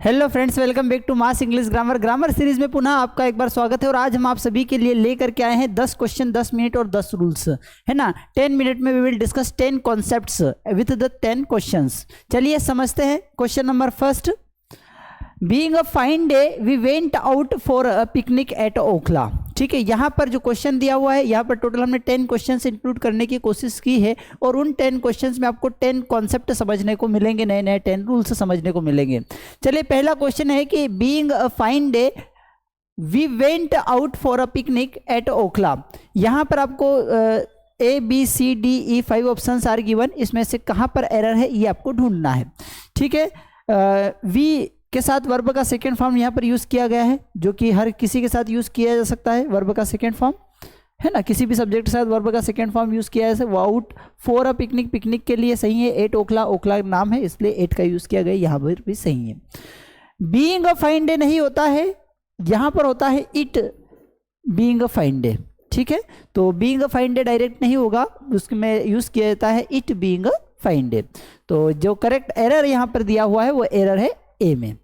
Hello friends, welcome back to mass English grammar series में पुनः आपका एक बार स्वागत है। और आज हम आप सभी के लिए लेकर के आए हैं 10 क्वेश्चन, 10 मिनट और 10 रूल्स, है ना। 10 मिनट में we will discuss 10 concepts with the 10 questions. चलिए समझते हैं। Question number first, being a fine day we went out for a picnic at Okhla. ठीक है, यहाँ पर जो क्वेश्चन दिया हुआ है, यहाँ पर टोटल हमने 10 क्वेश्चंस इंक्लूड करने की कोशिश की है और उन 10 क्वेश्चंस में आपको 10 कॉन्सेप्ट समझने को मिलेंगे, नए नए 10 रूल्स समझने को मिलेंगे। चलिए, पहला क्वेश्चन है कि being a fine day we went out for a picnic at Okhla. यहाँ पर आपको ABCDE 5 ऑप्शंस आर गिवन। इसमें से कहाँ पर एरर है ये आपको ढूंढना है। ठीक है, वी के साथ वर्ब का सेकेंड फॉर्म यहाँ पर यूज किया गया है, जो कि हर किसी के साथ यूज किया जा सकता है। वर्ब का सेकेंड फॉर्म, है ना, किसी भी सब्जेक्ट के साथ वर्ब का सेकेंड फॉर्म यूज किया है। वो out for a picnic, picnic के लिए सही है। एट ओखला, ओखला नाम है इसलिए एट का यूज किया गया, यहाँ पर भी सही है। बीइंग अ फाइन डे नहीं होता है, यहाँ पर होता है it being a fine day. ठीक है, तो being a fine day direct नहीं होगा, उसमें यूज किया जाता है it being a fine day. तो जो करेक्ट एरर यहाँ पर दिया हुआ है वो एरर है ए में।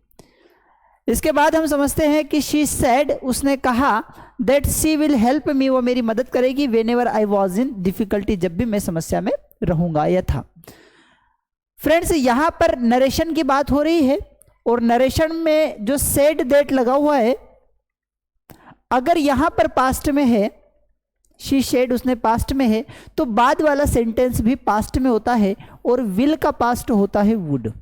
इसके बाद हम समझते हैं कि शी सेड, उसने कहा, that she will help me, वो मेरी मदद करेगी, when ever I was in difficulty, जब भी मैं समस्या में रहूंगा, यह था। फ्रेंड्स, यहां पर नरेशन की बात हो रही है और नरेशन में जो सेड दैट लगा हुआ है, अगर यहां पर पास्ट में है, शी सेड उसने पास्ट में है, तो बाद वाला सेंटेंस भी पास्ट में होता है और विल का पास्ट होता है वुड।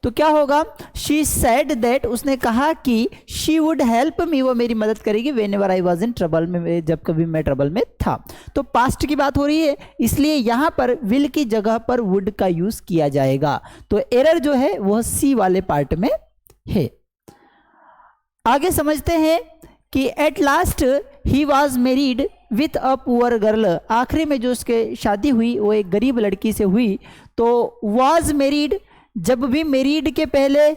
तो क्या होगा, शी सेड दैट, उसने कहा कि शी वुड हेल्प मी, वो मेरी मदद करेगी, when ever I was in trouble, में जब कभी मैं ट्रबल में था। तो पास्ट की बात हो रही है, इसलिए यहां पर विल की जगह पर वुड का यूज किया जाएगा। तो एरर जो है वह सी वाले पार्ट में है। आगे समझते हैं कि eight last he was married with a poor girl, आखिरी में जो उसके शादी हुई वो एक गरीब लड़की से हुई। तो वॉज मैरिड, जब भी मैरिड के पहले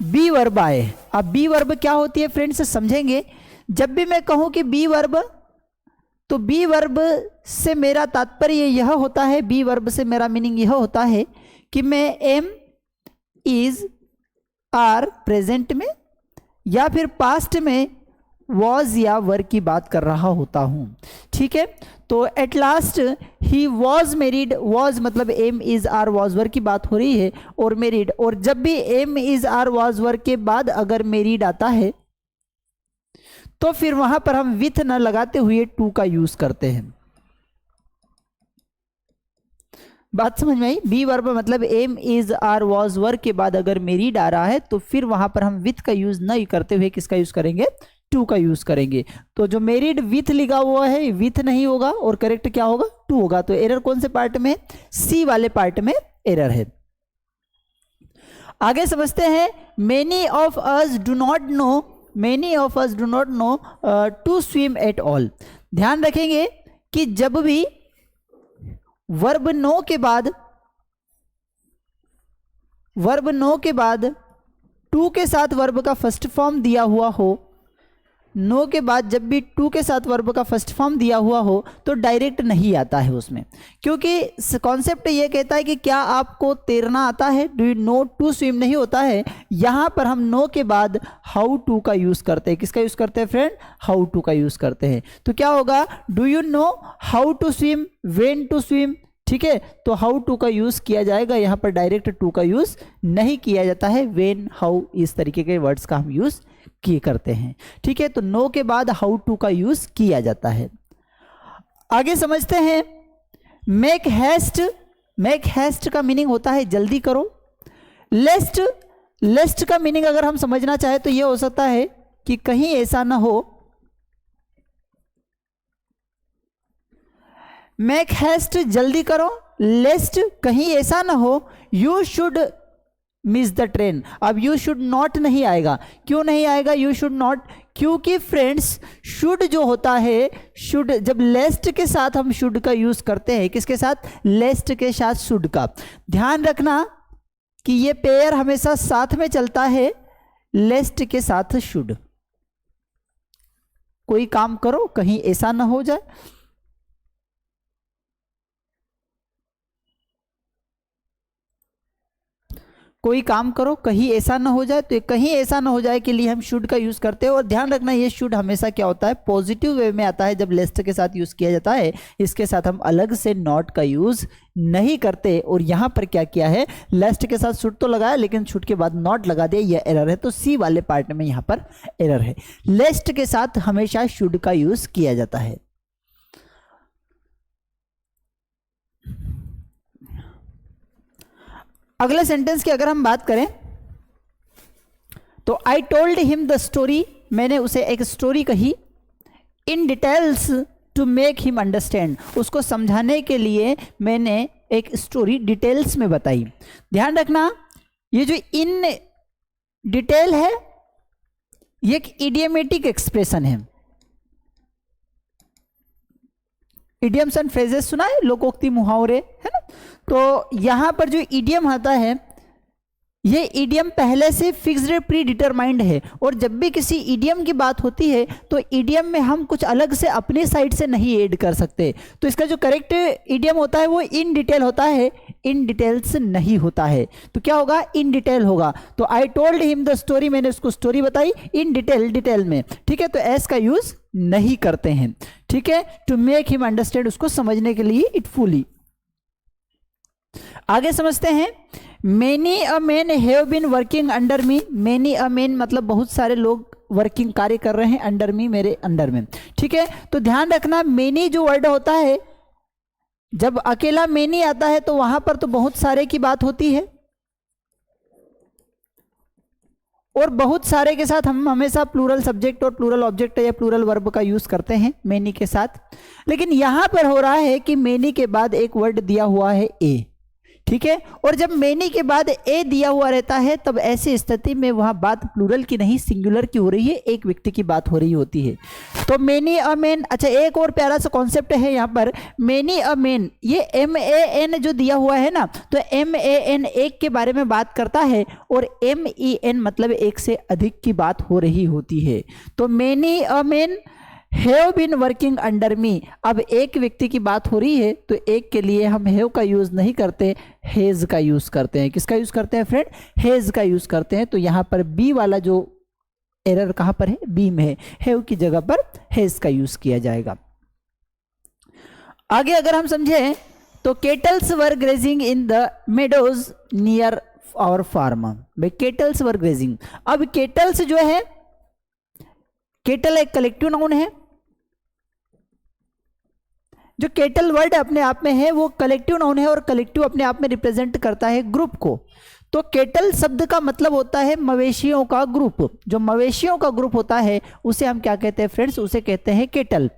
बी वर्ब आए, अब बी वर्ब क्या होती है फ्रेंड्स समझेंगे। जब भी मैं कहूं कि बी वर्ब, तो बी वर्ब से मेरा तात्पर्य यह होता है, बी वर्ब से मेरा मीनिंग यह होता है कि मैं एम, इज, आर प्रेजेंट में या फिर पास्ट में वॉज या वर की बात कर रहा होता हूं। ठीक है, तो at last he was married, was मतलब am is are was were की बात हो रही है, और मैरिड, और जब भी am is are was were के बाद अगर मैरिड आता है तो फिर वहां पर हम विथ न लगाते हुए टू का यूज करते हैं। बात समझ में आई। बी वर्ब मतलब am is are was were के बाद अगर मैरिड आ रहा है तो फिर वहां पर हम विथ का यूज नहीं करते हुए किसका यूज करेंगे, टू का यूज करेंगे। तो जो मैरिड विथ लिखा हुआ है विथ नहीं होगा और करेक्ट क्या होगा, टू होगा। तो एरर कौन से पार्ट में, सी वाले पार्ट में एरर है। आगे समझते हैं, many of us do not know, many of us do not know to swim at all. ध्यान रखेंगे कि जब भी वर्ब नो के बाद, वर्ब नो के बाद टू के साथ वर्ब का फर्स्ट फॉर्म दिया हुआ हो, नो के बाद जब भी टू के साथ वर्ब का फर्स्ट फॉर्म दिया हुआ हो तो डायरेक्ट नहीं आता है उसमें, क्योंकि कॉन्सेप्ट ये कहता है कि क्या आपको तैरना आता है, do you know to swim नहीं होता है। यहां पर हम नो के बाद हाउ टू का यूज करते हैं। किसका यूज करते हैं फ्रेंड, हाउ टू का यूज करते हैं। तो क्या होगा, do you know how to swim, when to swim. ठीक है, तो हाउ टू का यूज किया जाएगा, यहां पर डायरेक्ट टू का यूज नहीं किया जाता है। वेन, हाउ, इस तरीके के वर्ड्स का हम यूज किए करते हैं। ठीक है, तो नो के बाद हाउ टू का यूज किया जाता है। आगे समझते हैं, मेक हैस्ट, मेक हैस्ट का मीनिंग होता है जल्दी करो। लेस्ट, लेस्ट का मीनिंग अगर हम समझना चाहे तो यह हो सकता है कि कहीं ऐसा ना हो, मेक हैस्ट जल्दी करो, लेस्ट कहीं ऐसा ना हो, you should miss the train. अब यू शुड नॉट नहीं आएगा, क्यों नहीं आएगा यू शुड नॉट, क्योंकि फ्रेंड्स शुड जो होता है, शुड जब लेस्ट के साथ हम शुड का यूज करते हैं, किसके साथ, लेस्ट के साथ शुड का। ध्यान रखना कि ये पेयर हमेशा साथ में चलता है, लेस्ट के साथ शुड। कोई काम करो कहीं ऐसा ना हो जाए, कोई काम करो कहीं ऐसा ना हो जाए, तो कहीं ऐसा ना हो जाए के लिए हम शुड का यूज करते हैं। और ध्यान रखना ये शुड हमेशा क्या होता है, पॉजिटिव वे में आता है जब लेस्ट के साथ यूज किया जाता है। इसके साथ हम अलग से नॉट का यूज नहीं करते। और यहां पर क्या किया है, लेस्ट के साथ शुड तो लगाया लेकिन शुड के बाद नॉट लगा दिया, यह एरर है। तो सी वाले पार्ट में यहां पर एरर है। लेस्ट के साथ हमेशा शुड का यूज किया जाता है। अगले सेंटेंस की अगर हम बात करें तो I told him the story, मैंने उसे एक स्टोरी कही, in details to make him understand, उसको समझाने के लिए मैंने एक स्टोरी डिटेल्स में बताई। ध्यान रखना ये जो इन डिटेल है ये एक इडियमेटिक एक्सप्रेशन है। इडियम्स एंड फ्रेजेस सुना है, लोकोक्ति मुहावरे, है ना। तो यहां पर जो इडियम आता है ये इडियम पहले से फिक्स्ड प्री डिटरमाइंड है। और जब भी किसी इडियम की बात होती है तो इडियम में हम कुछ अलग से अपनी साइड से नहीं ऐड कर सकते। तो इसका जो करेक्ट इडियम होता है वो इन डिटेल होता है, इन डिटेल्स नहीं होता है। तो क्या होगा, इन डिटेल होगा। तो I told him the story, मैंने उसको स्टोरी बताई, इन डिटेल, डिटेल में, ठीक है। तो एस का यूज नहीं करते हैं, ठीक है। टू मेक हिम अंडरस्टैंड, उसको समझने के लिए, इट फुली। आगे समझते हैं, many a man have been working under me. Many a man मतलब बहुत सारे लोग वर्किंग, कार्य कर रहे हैं अंडर मी, मेरे अंडर में, ठीक है। तो ध्यान रखना मैनी जो वर्ड होता है, जब अकेला मैनी आता है तो वहां पर तो बहुत सारे की बात होती है। और बहुत सारे के साथ हम हमेशा प्लूरल सब्जेक्ट और प्लूरल ऑब्जेक्ट या प्लूरल वर्ब का यूज करते हैं मैनी के साथ। लेकिन यहां पर हो रहा है कि मैनी के बाद एक वर्ड दिया हुआ है ए, ठीक है। और जब मैनी के बाद ए दिया हुआ रहता है तब ऐसी स्थिति में वहां बात प्लूरल की नहीं सिंगुलर की हो रही है, एक व्यक्ति की बात हो रही होती है। तो मैनी अ मैन, अच्छा एक और प्यारा सा कॉन्सेप्ट है यहाँ पर, मैनी अ मैन, ये MAN जो दिया हुआ है ना, तो MAN एक के बारे में बात करता है और MEN मतलब एक से अधिक की बात हो रही होती है। तो many a man have been working under me, अब एक व्यक्ति की बात हो रही है तो एक के लिए हम हैव का यूज नहीं करते, हैज का यूज करते हैं। किसका यूज करते हैं फ्रेंड, हैज का यूज करते हैं। तो यहां पर बी वाला जो एरर कहां पर है, बी में है, हैव की जगह पर हैज का यूज किया जाएगा। आगे अगर हम समझे तो cattles were grazing in the meadows near our farm. भाई केटल्स वर ग्रेजिंग, अब केटल्स जो है, केटल एक कलेक्टिव नाउन है। जो केटल वर्ड अपने आप में है वो कलेक्टिव नाउन है और कलेक्टिव अपने आप में रिप्रेजेंट करता है ग्रुप को। तो केटल शब्द का मतलब होता है मवेशियों का ग्रुप। जो मवेशियों का ग्रुप होता है उसे हम क्या कहते हैं फ्रेंड्स, उसे कहते हैं केटल।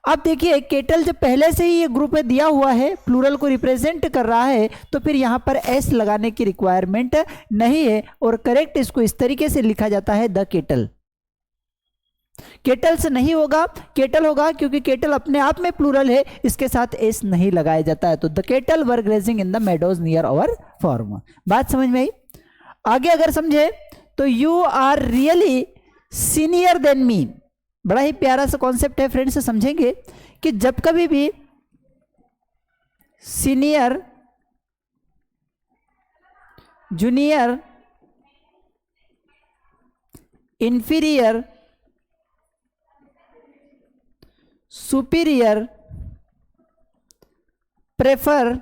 अब देखिए केटल जब पहले से ही ये ग्रुप में दिया हुआ है, प्लूरल को रिप्रेजेंट कर रहा है, तो फिर यहाँ पर एस लगाने की रिक्वायरमेंट नहीं है और करेक्ट इसको इस तरीके से लिखा जाता है द केटल। केटल से नहीं होगा, केटल होगा क्योंकि केटल अपने आप में प्लूरल है, इसके साथ एस नहीं लगाया जाता है। तो the cattle were grazing in the meadows near our farm. बात समझ में आई। आगे अगर समझे तो you are really senior then me, बड़ा ही प्यारा सा कॉन्सेप्ट है फ्रेंड्स। समझेंगे कि जब कभी भी senior, junior, inferior, superior, prefer,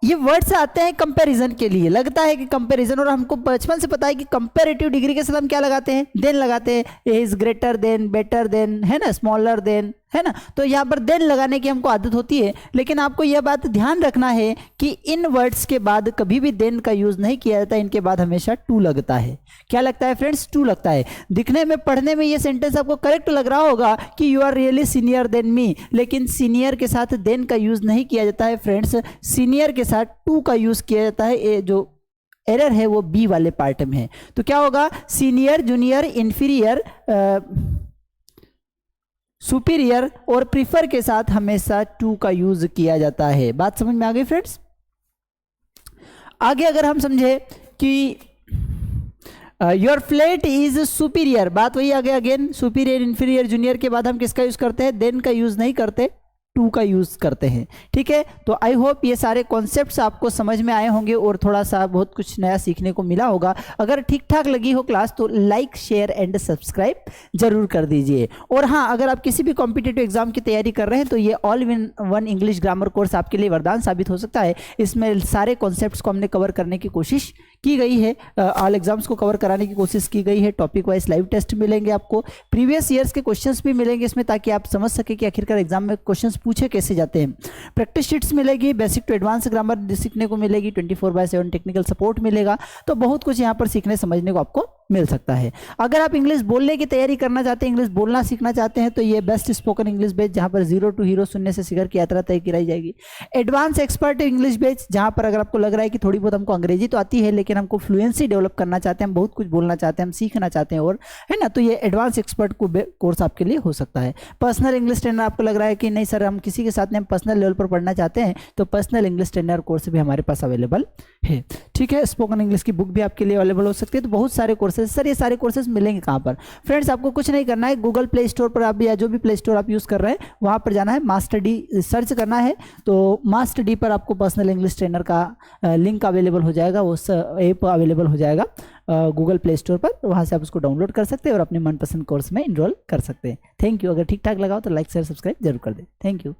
ये वर्ड्स आते हैं कंपैरिजन के लिए। लगता है कि कंपैरिजन, और हमको बचपन से पता है कि कंपैरेटिव डिग्री के साथ हम क्या लगाते हैं, देन लगाते हैं। A is greater than, better than, है ना, स्मॉलर देन, है ना। तो यहाँ पर देन लगाने की हमको आदत होती है। लेकिन आपको यह बात ध्यान रखना है कि इन वर्ड्स के बाद कभी भी देन का यूज नहीं किया जाता, इनके बाद हमेशा टू लगता है। क्या लगता है फ्रेंड्स, टू लगता है। दिखने में, पढ़ने में ये सेंटेंस आपको करेक्ट लग रहा होगा कि you are really senior then me, लेकिन सीनियर के साथ देन का यूज नहीं किया जाता है फ्रेंड्स, सीनियर के साथ टू का यूज किया जाता है। ये जो एरर है वो बी वाले पार्ट में है। तो क्या होगा, सीनियर, जूनियर, इंफीरियर, सुपीरियर और प्रीफर के साथ हमेशा टू का यूज किया जाता है। बात समझ में आ गई फ्रेंड्स। आगे अगर हम समझे कि योर फ्लैट इज सुपीरियर, बात वही आ गया अगेन, सुपीरियर, इंफीरियर, जूनियर के बाद हम किसका यूज करते हैं, देन का यूज नहीं करते। टू का यूज़ करते हैं। ठीक है, तो आई होप ये सारे कॉन्सेप्ट्स आपको समझ में आए होंगे और थोड़ा सा बहुत कुछ नया सीखने को मिला होगा। अगर ठीक ठाक लगी हो क्लास तो लाइक शेयर एंड सब्सक्राइब जरूर कर दीजिए। और हाँ, अगर आप किसी भी कॉम्पिटिटिव एग्जाम की तैयारी कर रहे हैं तो ये all in one English grammar course आपके लिए वरदान साबित हो सकता है। इसमें सारे कॉन्सेप्ट्स को हमने कवर करने की कोशिश की गई है, ऑल एग्जाम्स को कवर कराने की कोशिश की गई है। टॉपिक वाइज लाइव टेस्ट मिलेंगे आपको, प्रीवियस ईयर्स के क्वेश्चंस भी मिलेंगे इसमें, ताकि आप समझ सके कि आखिरकार एग्जाम में क्वेश्चंस पूछे कैसे जाते हैं। प्रैक्टिस शीट्स मिलेगी, बेसिक टू एडवांस ग्रामर सीखने को मिलेगी, 24/7 टेक्निकल सपोर्ट मिलेगा। तो बहुत कुछ यहाँ पर सीखने समझने को आपको मिल सकता है। अगर आप इंग्लिश बोलने की तैयारी करना चाहते हैं, इंग्लिश बोलना सीखना चाहते हैं, तो ये बेस्ट स्पोकन इंग्लिश बैच, जहां पर 0 टू हीरो, शून्य से शिखर की यात्रा तय कराई जाएगी। एडवांस एक्सपर्ट इंग्लिश बैच, जहां पर अगर आपको लग रहा है कि थोड़ी बहुत हमको अंग्रेजी तो आती है लेकिन हमको फ्लुएंसी डेवलप करना चाहते हैं, हम बहुत कुछ बोलना चाहते हैं, हम सीखना चाहते हैं, और है ना, तो ये एडवांस एक्सपर्ट कोर्स आपके लिए हो सकता है। पर्सनल इंग्लिश ट्रेनर, आपको लग रहा है कि नहीं सर हम किसी के साथ में हम पर्सनल लेवल पर पढ़ना चाहते हैं, तो पर्सनल इंग्लिश ट्रेनर कोर्स भी हमारे पास अवेलेबल है। ठीक है, स्पोकन इंग्लिश की बुक भी आपके लिए अवेलेबल हो सकती है। तो बहुत सारे कोर्सेज, सर ये सारे कोर्सेज मिलेंगे कहाँ पर? फ्रेंड्स, आपको कुछ नहीं करना है, गूगल प्ले स्टोर पर आप या जो भी प्ले स्टोर आप यूज़ कर रहे हैं वहाँ पर जाना है, मास्टर डी सर्च करना है। तो मास्टर डी पर आपको पर्सनल इंग्लिश ट्रेनर का लिंक अवेलेबल हो जाएगा, वो ऐप अवेलेबल हो जाएगा गूगल प्ले स्टोर पर। वहाँ से आप उसको डाउनलोड कर सकते हैं और अपने मनपसंद कोर्स में इनरोल कर सकते हैं। Thank you. अगर ठीक ठाक लगा हो तो लाइक शेयर सब्सक्राइब जरूर कर दें। Thank you.